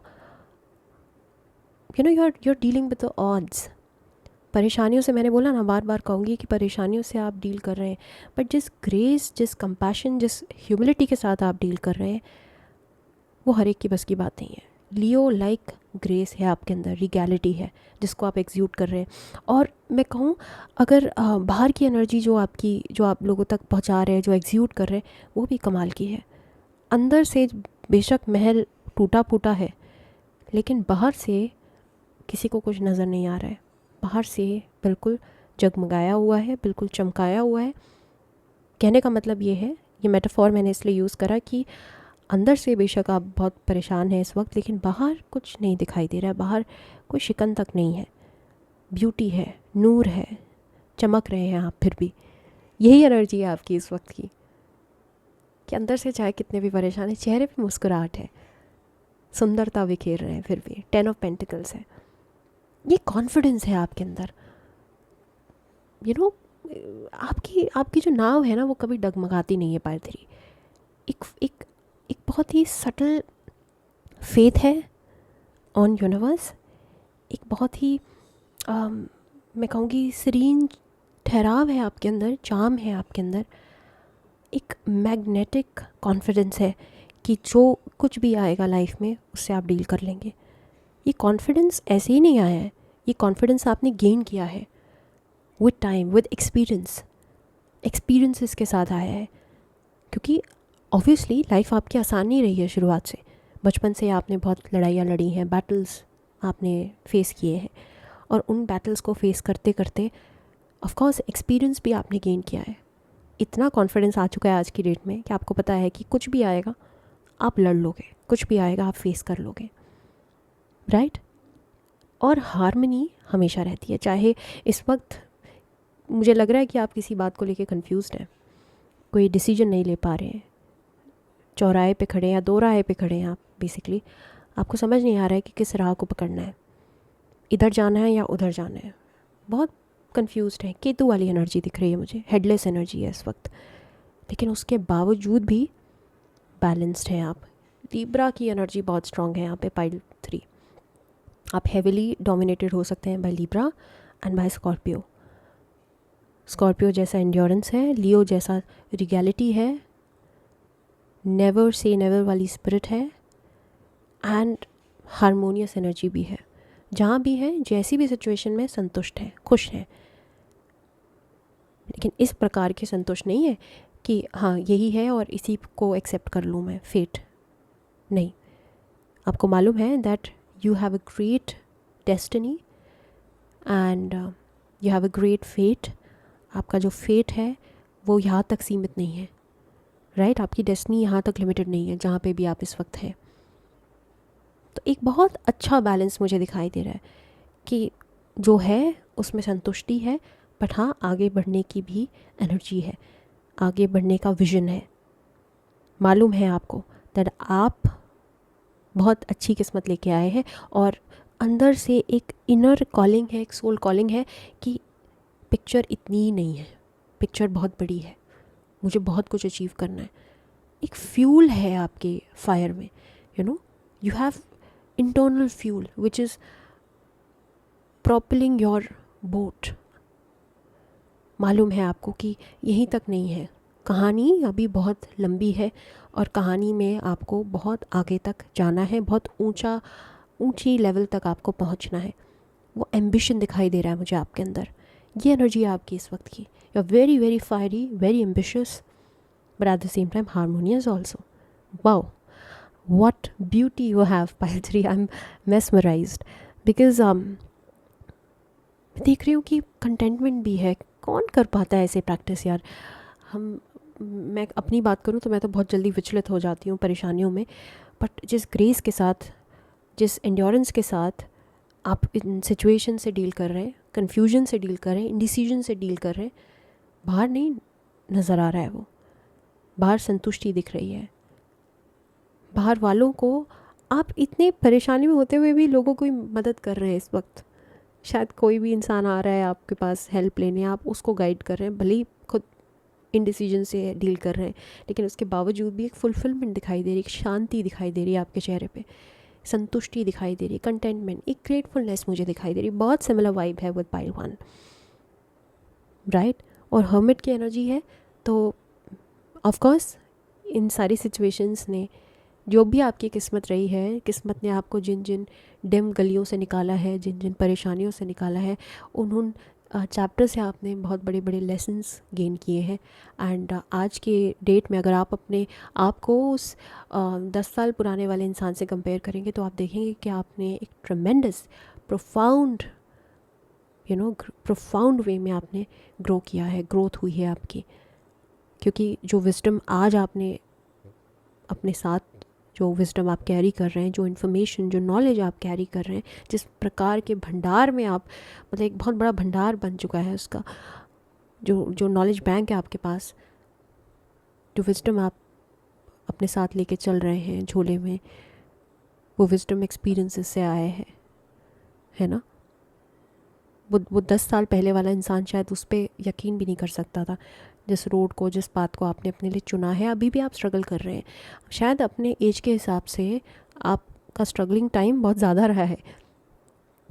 you know you're dealing with the odds. परेशानियों से, मैंने बोला ना, बार बार कहूँगी कि परेशानियों से आप डील कर रहे हैं, बट जिस ग्रेस, जिस कंपैशन, जिस ह्यूमिलिटी के साथ आप डील कर रहे हैं, वो हर एक की बस की बात नहीं है। लियो लाइक ग्रेस है आपके अंदर, रिगैलिटी है जिसको आप एग्जीक्यूट कर रहे हैं। और मैं कहूँ अगर बाहर की एनर्जी जो आप लोगों तक पहुँचा रहे हैं, जो एग्जीक्यूट कर रहे हैं, वो भी कमाल की है। अंदर से बेशक महल टूटा फूटा है, लेकिन बाहर से किसी को कुछ नज़र नहीं आ रहा है। बाहर से बिल्कुल जगमगाया हुआ है, बिल्कुल चमकाया हुआ है। कहने का मतलब ये है, ये मेटाफॉर मैंने इसलिए यूज़ करा कि अंदर से बेशक आप बहुत परेशान हैं इस वक्त, लेकिन बाहर कुछ नहीं दिखाई दे रहा है, बाहर कोई शिकन तक नहीं है। ब्यूटी है, नूर है, चमक रहे हैं आप फिर भी। यही एनर्जी है आपकी इस वक्त की, कि अंदर से चाहे कितने भी परेशान है, चेहरे पे मुस्कुराहट है, सुंदरता बिखेर रहे हैं फिर भी। 10 ऑफ पेंटिकल्स है, ये कॉन्फिडेंस है आपके अंदर। यू नो आपकी जो नाव है ना, वो कभी डगमगाती नहीं है पाइल 3। एक एक एक बहुत ही सटल फेथ है ऑन यूनिवर्स, एक बहुत ही मैं कहूँगी सीरीन ठहराव है आपके अंदर, चार्म है आपके अंदर, एक मैग्नेटिक कॉन्फिडेंस है कि जो कुछ भी आएगा लाइफ में उससे आप डील कर लेंगे। ये कॉन्फिडेंस ऐसे ही नहीं आया है, ये कॉन्फिडेंस आपने गेन किया है विद टाइम, विद एक्सपीरियंसेस के साथ आया है। क्योंकि ऑब्वियसली लाइफ आपकी आसान नहीं रही है शुरुआत से। बचपन से आपने बहुत लड़ाइयाँ लड़ी हैं, बैटल्स आपने फेस किए हैं, और उन बैटल्स को फेस करते करते ऑफ कोर्स एक्सपीरियंस भी आपने गेन किया है, इतना कॉन्फिडेंस आ चुका है आज की डेट में कि आपको पता है कि कुछ भी आएगा आप लड़ लोगे, कुछ भी आएगा आप फेस कर लोगे, राइट। और हारमनी हमेशा रहती है, चाहे इस वक्त मुझे लग रहा है कि आप किसी बात को लेके कंफ्यूज्ड हैं, कोई डिसीजन नहीं ले पा रहे हैं, चौराहे पे खड़े हैं या दो राहे पे खड़े हैं आप, बेसिकली आपको समझ नहीं आ रहा है कि किस राह को पकड़ना है, इधर जाना है या उधर जाना है, बहुत कंफ्यूज्ड है। केतु वाली एनर्जी दिख रही है मुझे, हेडलेस एनर्जी है इस वक्त, लेकिन उसके बावजूद भी बैलेंस्ड हैं आप। लिब्रा की एनर्जी बहुत स्ट्रांग है यहाँ पे, पाइल 3। आप हेविली डोमिनेटेड हो सकते हैं by Libra and by Scorpio. Scorpio जैसा एंड्योरेंस है, लियो जैसा रिगैलिटी है, नेवर से नेवर वाली स्पिरिट है, एंड हारमोनियस एनर्जी भी है। जहाँ भी है, जैसी भी सिचुएशन में संतुष्ट है, खुश है। लेकिन इस प्रकार के संतुष्ट नहीं है कि हाँ यही है और इसी को एक्सेप्ट कर लूँ मैं, फेट नहीं। आपको मालूम है that you have a great destiny and you have a great fate. आपका जो फेट है वो यहाँ तक सीमित नहीं है, राइट। आपकी डेस्टिनी यहाँ तक लिमिटेड नहीं है जहाँ पे भी आप इस वक्त हैं। तो एक बहुत अच्छा बैलेंस मुझे दिखाई दे रहा है कि जो है उसमें संतुष्टि है, बट हाँ आगे बढ़ने की भी एनर्जी है, आगे बढ़ने का विजन है। मालूम है आपको दैट आप बहुत अच्छी किस्मत लेके आए हैं और अंदर से एक इनर कॉलिंग है, एक सोल कॉलिंग है कि पिक्चर इतनी ही नहीं है, पिक्चर बहुत बड़ी है, मुझे बहुत कुछ अचीव करना है। एक फ्यूल है आपके फायर में, you know, you have internal fuel which is propelling your boat. मालूम है आपको कि यहीं तक नहीं है, कहानी अभी बहुत लंबी है और कहानी में आपको बहुत आगे तक जाना है, बहुत ऊंची लेवल तक आपको पहुंचना है। वो एम्बिशन दिखाई दे रहा है मुझे आपके अंदर, ये एनर्जी है आपकी इस वक्त की। You are very very fiery, very ambitious, but at the same time harmonious also. Wow, what beauty you have, pile 3. I'm mesmerized because देख रही हूँ कि कंटेंटमेंट भी है। कौन कर पाता है ऐसे प्रैक्टिस यार। मैं अपनी बात करूँ तो मैं तो बहुत जल्दी विचलित हो जाती हूँ परेशानियों में, बट जिस ग्रेस के साथ, जिस एंड्योरेंस के साथ आप इन सिचुएशन से डील कर रहे हैं, कन्फ्यूजन से डील कर रहे हैं, इंडिसीजन से डील कर रहे हैं, बाहर नहीं नज़र आ रहा है वो, बाहर संतुष्टि दिख रही है। बाहर वालों को, आप इतने परेशानी में होते हुए भी लोगों को मदद कर रहे हैं इस वक्त। शायद कोई भी इंसान आ रहा है आपके पास हेल्प लेने, आप उसको गाइड कर रहे हैं, भले ही खुद इनडिसीजन से डील कर रहे हैं, लेकिन उसके बावजूद भी एक फुलफिलमेंट दिखाई दे रही है, एक शांति दिखाई दे रही है आपके चेहरे पे, संतुष्टि दिखाई दे रही है, कंटेंटमेंट, एक ग्रेटफुलनेस मुझे दिखाई दे रही है। बहुत सिमिलर वाइब है विद पाइल 1, राइट। और हर्मिट की एनर्जी है, तो ऑफ कोर्स इन सारी सिचुएशंस ने, जो भी आपकी किस्मत रही है, किस्मत ने आपको जिन जिन डिम गलियों से निकाला है, जिन जिन परेशानियों से निकाला है, उन चैप्टर से आपने बहुत बड़े बड़े लेसन्स गेन किए हैं। एंड आज के डेट में अगर आप अपने आप को उस 10 साल पुराने वाले इंसान से कंपेयर करेंगे तो आप देखेंगे कि आपने एक ट्रमेंडस प्रोफाउंड प्रोफाउंड वे में आपने ग्रो किया है, ग्रोथ हुई है आपकी। क्योंकि जो विजडम आज आपने अपने साथ, जो विजडम आप कैरी कर रहे हैं, जो इन्फॉर्मेशन, जो नॉलेज आप कैरी कर रहे हैं, जिस प्रकार के भंडार में आप, मतलब एक बहुत बड़ा भंडार बन चुका है उसका, जो नॉलेज बैंक है आपके पास, जो विजडम आप अपने साथ लेके चल रहे हैं झोले में, वो विजडम एक्सपीरियंसेस से आए हैं, है ना। वो 10 साल पहले वाला इंसान शायद उस पर यकीन भी नहीं कर सकता था, जिस रोड को, जिस पाथ को आपने अपने लिए चुना है। अभी भी आप स्ट्रगल कर रहे हैं, शायद अपने एज के हिसाब से आपका स्ट्रगलिंग टाइम बहुत ज़्यादा रहा है,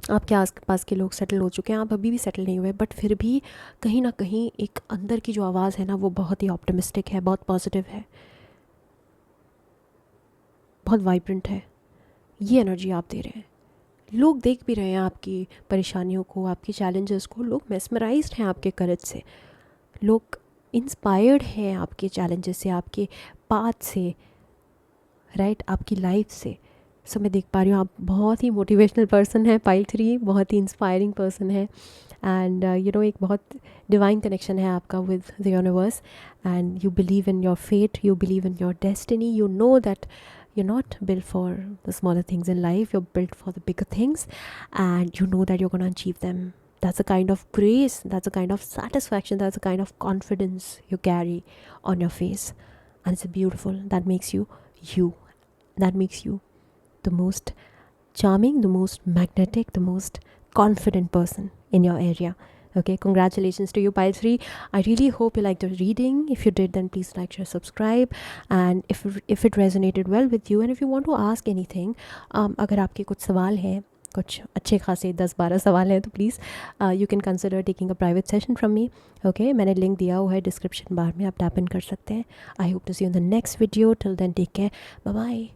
आपके आस पास के लोग सेटल हो चुके हैं, आप अभी भी सेटल नहीं हुए, बट फिर भी कहीं ना कहीं एक अंदर की जो आवाज़ है ना, वो बहुत ही ऑप्टिमिस्टिक है, बहुत पॉजिटिव है, बहुत वाइब्रेंट है। ये एनर्जी आप दे रहे हैं। लोग देख भी रहे हैं आपकी परेशानियों को, आपकी चैलेंजेस को, लोग मेस्मराइज्ड हैं आपके करेज से, लोग इंस्पायर्ड हैं आपके चैलेंजेस से, आपके पाथ से, राइट, आपकी लाइफ से। सो मैं देख पा रही हूँ आप बहुत ही मोटिवेशनल पर्सन है, पाइल 3 बहुत ही इंस्पायरिंग पर्सन है, एंड यू नो एक बहुत डिवाइन कनेक्शन है आपका with the universe, and you believe in your fate, you believe in your destiny, you know that you're not built for the smaller things in life, you're built for the bigger things, and you know that you're going to achieve them. That's a kind of grace, that's a kind of satisfaction, that's a kind of confidence you carry on your face, and it's beautiful. That makes you you, that makes you the most charming, the most magnetic, the most confident person in your area. Okay, congratulations to you, Pile 3. I really hope you liked the reading. If you did, then please like, share, subscribe, and if it resonated well with you, and if you want to ask anything, अगर आपके कुछ सवाल हैं, कुछ अच्छे खासे 10-12 सवाल हैं, तो please you can consider taking a private session from me. Okay, मैंने लिंक दिया हुआ है डिस्क्रिप्शन बार में, आप टैप इन कर सकते हैं. I hope to see you in the next video. Till then take care, bye bye.